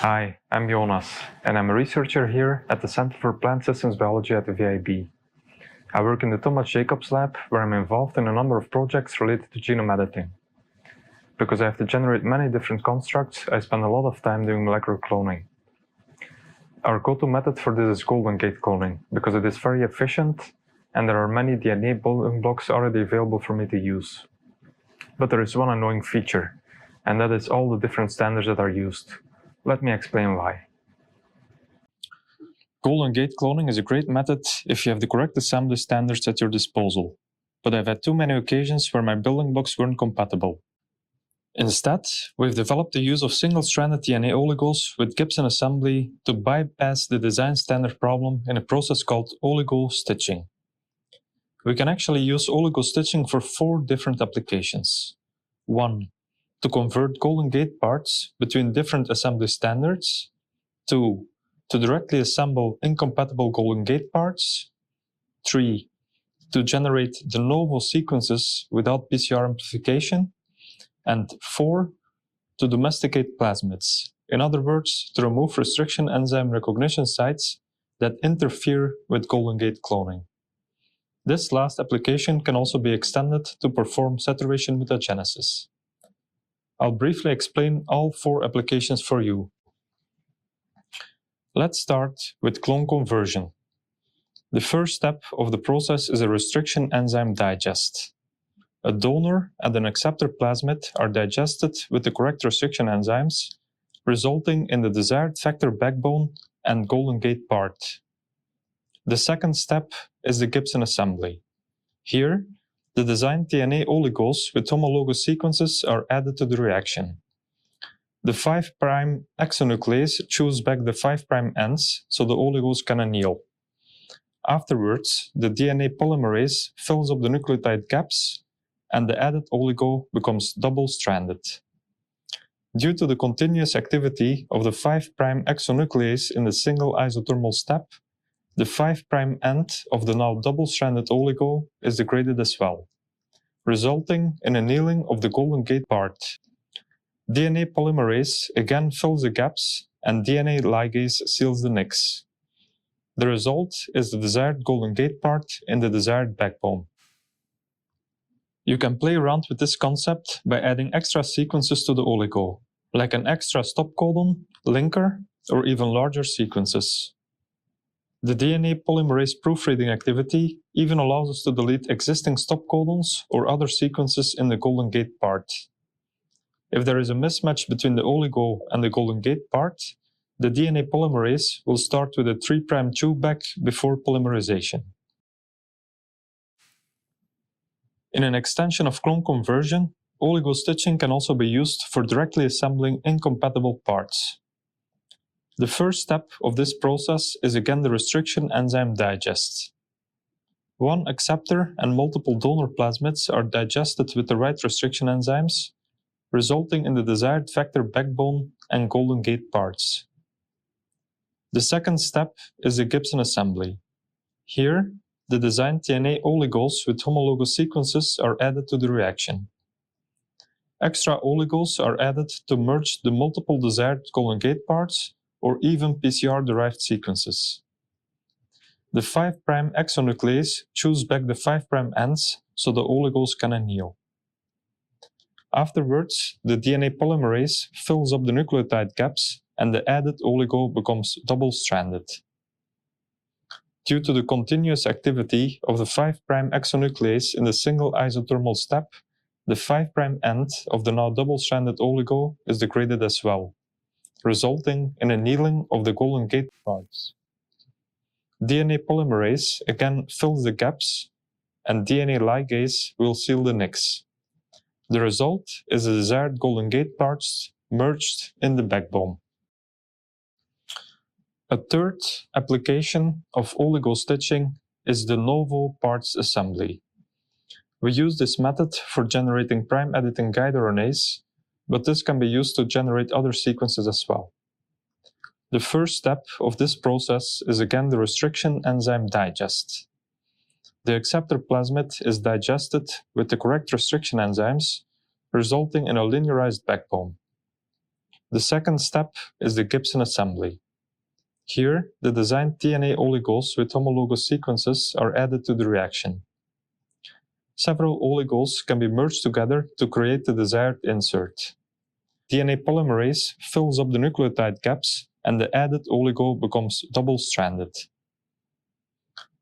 Hi, I'm Jonas, and I'm a researcher here at the Center for Plant Systems Biology at the VIB. I work in the Thomas Jacobs lab, where I'm involved in a number of projects related to genome editing. Because I have to generate many different constructs, I spend a lot of time doing molecular cloning. Our go-to method for this is Golden Gate cloning, because it is very efficient, and there are many DNA building blocks already available for me to use. But there is one annoying feature, and that is all the different standards that are used. Let me explain why. Golden Gate cloning is a great method if you have the correct assembly standards at your disposal, but I've had too many occasions where my building blocks weren't compatible. Instead, we've developed the use of single-stranded DNA oligos with Gibson assembly to bypass the design standard problem in a process called Oligo Stitching. We can actually use Oligo Stitching for 4 different applications. 1. To convert Golden Gate parts between different assembly standards. 2. To directly assemble incompatible Golden Gate parts. 3. To generate de novo sequences without PCR amplification. And 4. To domesticate plasmids. In other words, to remove restriction enzyme recognition sites that interfere with Golden Gate cloning. This last application can also be extended to perform saturation mutagenesis. I'll briefly explain all 4 applications for you. Let's start with clone conversion. The first step of the process is a restriction enzyme digest. A donor and an acceptor plasmid are digested with the correct restriction enzymes, resulting in the desired vector backbone and Golden Gate part. The second step is the Gibson assembly. Here, the designed DNA oligos with homologous sequences are added to the reaction. The 5' exonuclease chews back the 5' ends so the oligos can anneal. Afterwards, the DNA polymerase fills up the nucleotide gaps and the added oligo becomes double-stranded. Due to the continuous activity of the 5' exonuclease in the single isothermal step, the 5' end of the now double-stranded oligo is degraded as well, resulting in annealing of the Golden Gate part. DNA polymerase again fills the gaps and DNA ligase seals the nicks. The result is the desired Golden Gate part in the desired backbone. You can play around with this concept by adding extra sequences to the oligo, like an extra stop codon, linker, or even larger sequences. The DNA polymerase proofreading activity even allows us to delete existing stop codons or other sequences in the Golden Gate part. If there is a mismatch between the oligo and the Golden Gate part, the DNA polymerase will start with a 3' chew back before polymerization. In an extension of clone conversion, oligo stitching can also be used for directly assembling incompatible parts. The first step of this process is again the restriction enzyme digest. 1 acceptor and multiple donor plasmids are digested with the right restriction enzymes, resulting in the desired vector backbone and Golden Gate parts. The second step is the Gibson assembly. Here, the designed DNA oligos with homologous sequences are added to the reaction. Extra oligos are added to merge the multiple desired Golden Gate parts or even PCR-derived sequences. The 5' exonuclease chews back the 5' ends so the oligos can anneal. Afterwards, the DNA polymerase fills up the nucleotide gaps and the added oligo becomes double-stranded. Due to the continuous activity of the 5' exonuclease in the single isothermal step, the 5' end of the now double-stranded oligo is degraded as well, resulting in annealing of the Golden Gate parts. DNA polymerase again fills the gaps, and DNA ligase will seal the nicks. The result is the desired Golden Gate parts merged in the backbone. A third application of oligo stitching is de novo parts assembly. We use this method for generating prime editing guide RNAs, but this can be used to generate other sequences as well. The first step of this process is again the restriction enzyme digest. The acceptor plasmid is digested with the correct restriction enzymes, resulting in a linearized backbone. The second step is the Gibson assembly. Here, the designed DNA oligos with homologous sequences are added to the reaction. Several oligos can be merged together to create the desired insert. DNA polymerase fills up the nucleotide gaps and the added oligo becomes double-stranded.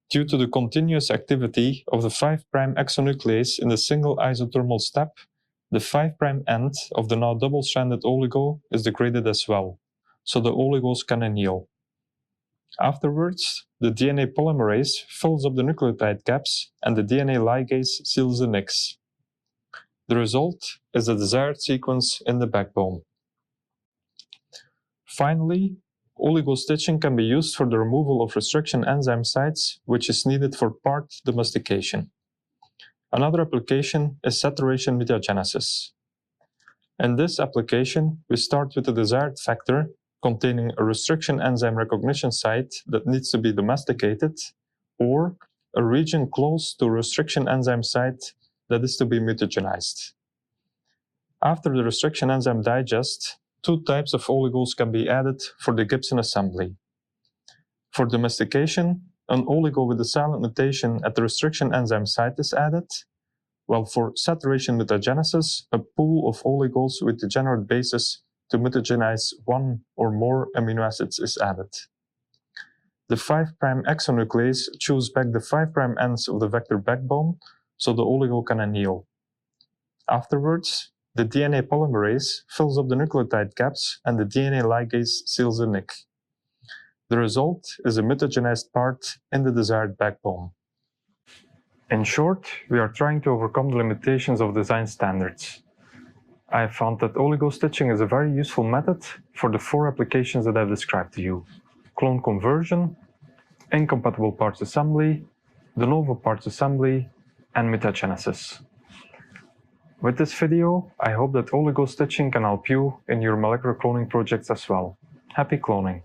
Due to the continuous activity of the 5' exonuclease in the single isothermal step, the 5' end of the now double-stranded oligo is degraded as well, so the oligos can anneal. Afterwards, the DNA polymerase fills up the nucleotide gaps and the DNA ligase seals the nicks. The result is the desired sequence in the backbone. Finally, oligo stitching can be used for the removal of restriction enzyme sites, which is needed for part domestication. Another application is saturation mutagenesis. In this application, we start with a desired factor containing a restriction enzyme recognition site that needs to be domesticated, or a region close to a restriction enzyme site that is to be mutagenized. After the restriction enzyme digest, two types of oligos can be added for the Gibson assembly. For domestication, an oligo with a silent mutation at the restriction enzyme site is added, while for saturation mutagenesis, a pool of oligos with degenerate bases to mutagenize one or more amino acids is added. The 5' exonuclease chews back the 5' ends of the vector backbone so the oligo can anneal. Afterwards, the DNA polymerase fills up the nucleotide gaps and the DNA ligase seals the nick. The result is a mutagenized part in the desired backbone. In short, we are trying to overcome the limitations of design standards. I have found that oligo stitching is a very useful method for the 4 applications that I've described to you: clone conversion, incompatible parts assembly, de novo parts assembly, and mutagenesis. With this video, I hope that oligo stitching can help you in your molecular cloning projects as well. Happy cloning!